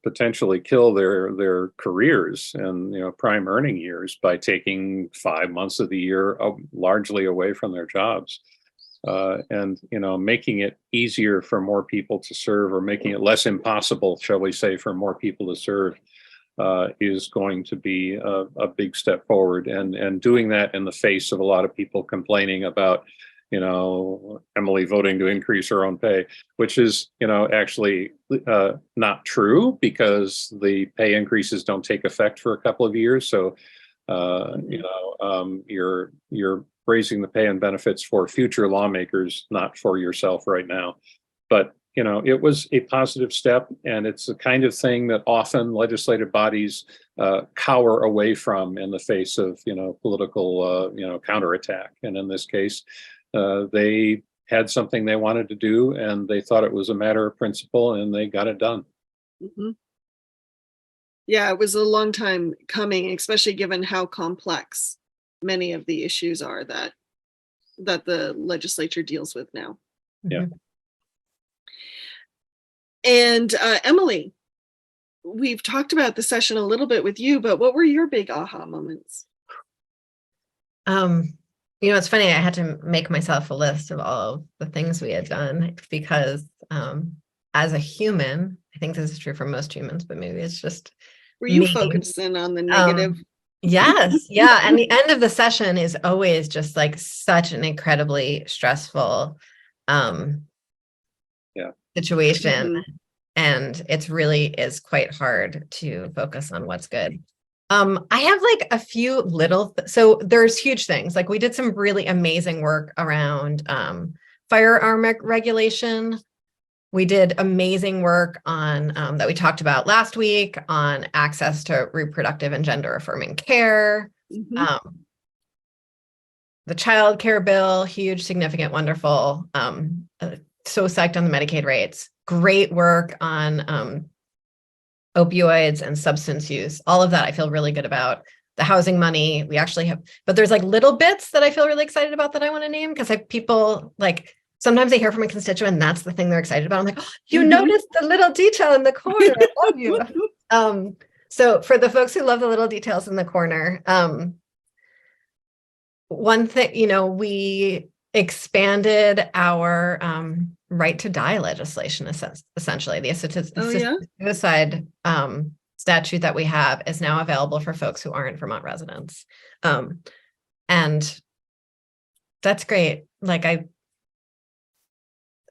[SPEAKER 3] potentially kill their careers and prime earning years by taking 5 months of the year largely away from their jobs, and making it easier for more people to serve, or making it less impossible, shall we say, for more people to serve, is going to be a big step forward, and doing that in the face of a lot of people complaining about Emily voting to increase her own pay, which is, actually not true, because the pay increases don't take effect for a couple of years. So, you're raising the pay and benefits for future lawmakers, not for yourself right now. But, it was a positive step, and it's the kind of thing that often legislative bodies cower away from in the face of, political, counterattack. And in this case, they had something they wanted to do, and they thought it was a matter of principle, and they got it done.
[SPEAKER 1] Yeah, it was a long time coming, especially given how complex many of the issues are that the legislature deals with now.
[SPEAKER 3] Yeah.
[SPEAKER 1] And Emily, we've talked about the session a little bit with you, but what were your big aha moments?
[SPEAKER 2] It's funny, I had to make myself a list of all of the things we had done, because as a human, I think this is true for most humans, but maybe it's just
[SPEAKER 1] were you focusing on the negative?
[SPEAKER 2] Yes. Yeah. And the end of the session is always just like such an incredibly stressful situation. And it's really is quite hard to focus on what's good. I have like a few little, so there's huge things. Like we did some really amazing work around firearm regulation. We did amazing work on that we talked about last week on access to reproductive and gender affirming care. The child care bill, huge, significant, wonderful. So psyched on the Medicaid rates. Great work on opioids and substance use. All of that I feel really good about. The housing money, we actually have, but there's like little bits that I feel really excited about that I want to name, because people like, sometimes I hear from a constituent and that's the thing they're excited about. I'm like, oh, you noticed the little detail in the corner. I love you. So for the folks who love the little details in the corner, one thing, we expanded our right to die legislation, essentially. The assisted suicide statute that we have is now available for folks who aren't Vermont residents. And that's great.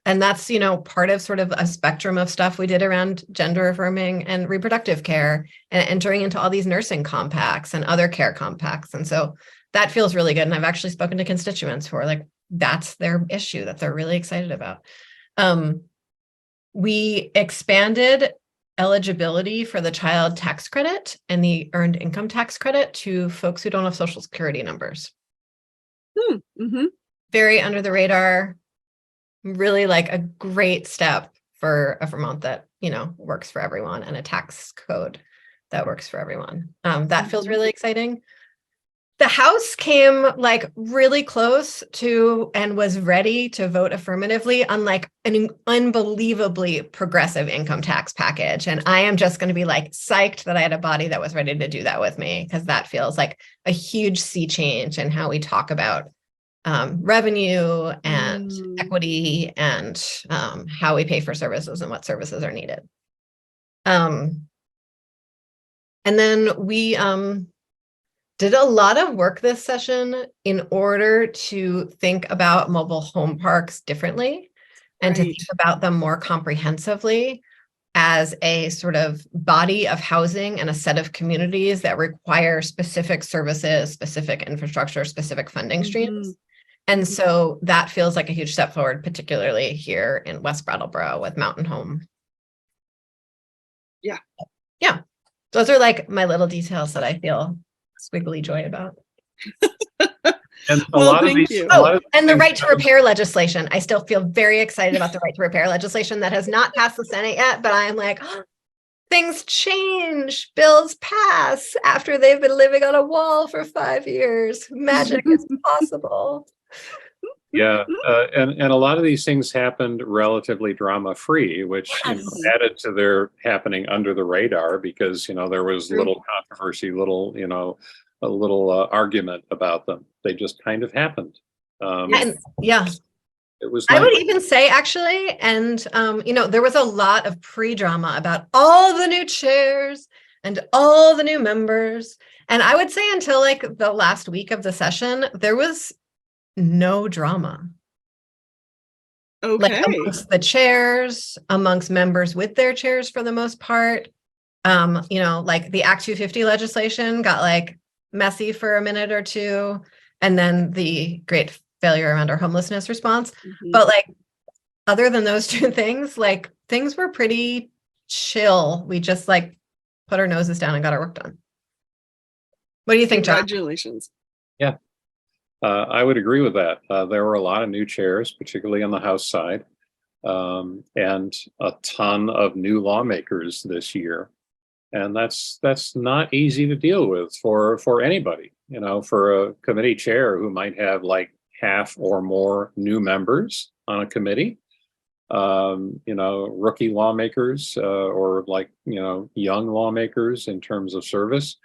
[SPEAKER 2] And that's, part of sort of a spectrum of stuff we did around gender affirming and reproductive care, and entering into all these nursing compacts and other care compacts. And so that feels really good. And I've actually spoken to constituents who are like, that's their issue that they're really excited about. We expanded eligibility for the child tax credit and the earned income tax credit to folks who don't have Social Security numbers.
[SPEAKER 1] Mm-hmm.
[SPEAKER 2] Very under the radar, really like a great step for a Vermont that, works for everyone, and a tax code that works for everyone. That feels really exciting. The House came like really close to and was ready to vote affirmatively on like an unbelievably progressive income tax package. And I am just going to be like psyched that I had a body that was ready to do that with me, because that feels like a huge sea change in how we talk about revenue and equity and how we pay for services and what services are needed. And then we did a lot of work this session in order to think about mobile home parks differently and to think about them more comprehensively as a sort of body of housing and a set of communities that require specific services, specific infrastructure, specific funding streams. And so that feels like a huge step forward, particularly here in West Brattleboro with Mountain Home.
[SPEAKER 1] Yeah.
[SPEAKER 2] Those are like my little details that I feel squiggly joy about.
[SPEAKER 3] And
[SPEAKER 2] and the right to repair legislation. I still feel very excited about the right to repair legislation that has not passed the Senate yet, but I'm like, things change. Bills pass after they've been living on a wall for 5 years. Magic is possible.
[SPEAKER 3] Yeah, and a lot of these things happened relatively drama-free, which added to their happening under the radar, because there was little controversy, a little argument about them. They just kind of happened. It was.
[SPEAKER 2] I would even say actually, and there was a lot of pre-drama about all the new chairs and all the new members, and I would say until like the last week of the session, there was no drama.
[SPEAKER 1] Okay.
[SPEAKER 2] Like amongst the chairs, amongst members with their chairs for the most part. Like the Act 250 legislation got like messy for a minute or two, and then the great failure around our homelessness response. But like, other than those two things, like things were pretty chill. We just like put our noses down and got our work done. What do you think, John?
[SPEAKER 1] Congratulations.
[SPEAKER 3] Yeah. I would agree with that. There were a lot of new chairs, particularly on the House side, and a ton of new lawmakers this year. And that's not easy to deal with for anybody, for a committee chair who might have like half or more new members on a committee, rookie lawmakers, or like, young lawmakers in terms of service.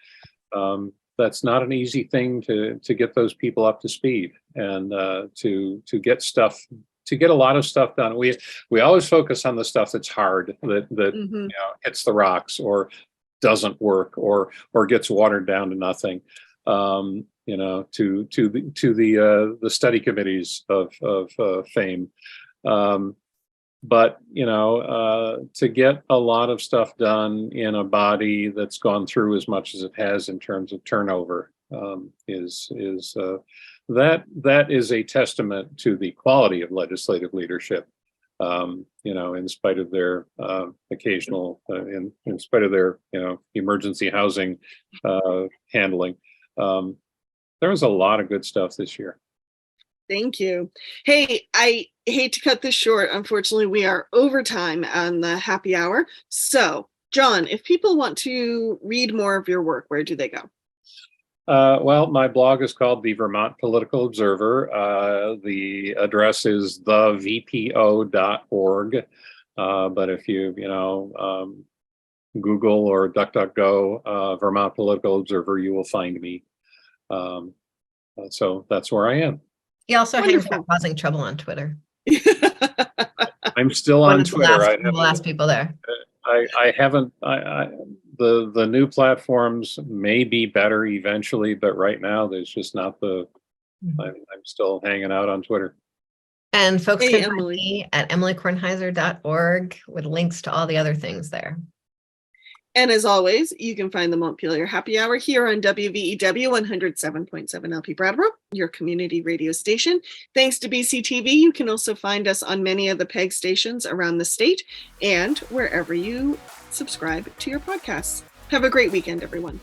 [SPEAKER 3] That's not an easy thing to get those people up to speed, and to get a lot of stuff done. We always focus on the stuff that's hard, that hits the rocks or doesn't work or gets watered down to nothing. To the study committees of fame. But to get a lot of stuff done in a body that's gone through as much as it has in terms of turnover is a testament to the quality of legislative leadership. In spite of their occasional, in spite of their emergency housing handling, there was a lot of good stuff this year.
[SPEAKER 1] Thank you. Hey, I hate to cut this short. Unfortunately, we are over time on the happy hour. So, John, if people want to read more of your work, where do they go?
[SPEAKER 3] Well, my blog is called the Vermont Political Observer. The address is thevpo.org. But if you, Google or DuckDuckGo Vermont Political Observer, you will find me. So that's where I am.
[SPEAKER 2] He also hangs out causing trouble on Twitter.
[SPEAKER 3] I'm still on Twitter.
[SPEAKER 2] The last people there.
[SPEAKER 3] I haven't. The new platforms may be better eventually, but right now there's just not the. I'm still hanging out on Twitter.
[SPEAKER 2] And folks can find me at emilykornheiser.org with links to all the other things there.
[SPEAKER 1] And as always, you can find the Montpelier Happy Hour here on WVEW 107.7 LP Brattleboro, your community radio station. Thanks to BCTV, you can also find us on many of the PEG stations around the state and wherever you subscribe to your podcasts. Have a great weekend, everyone.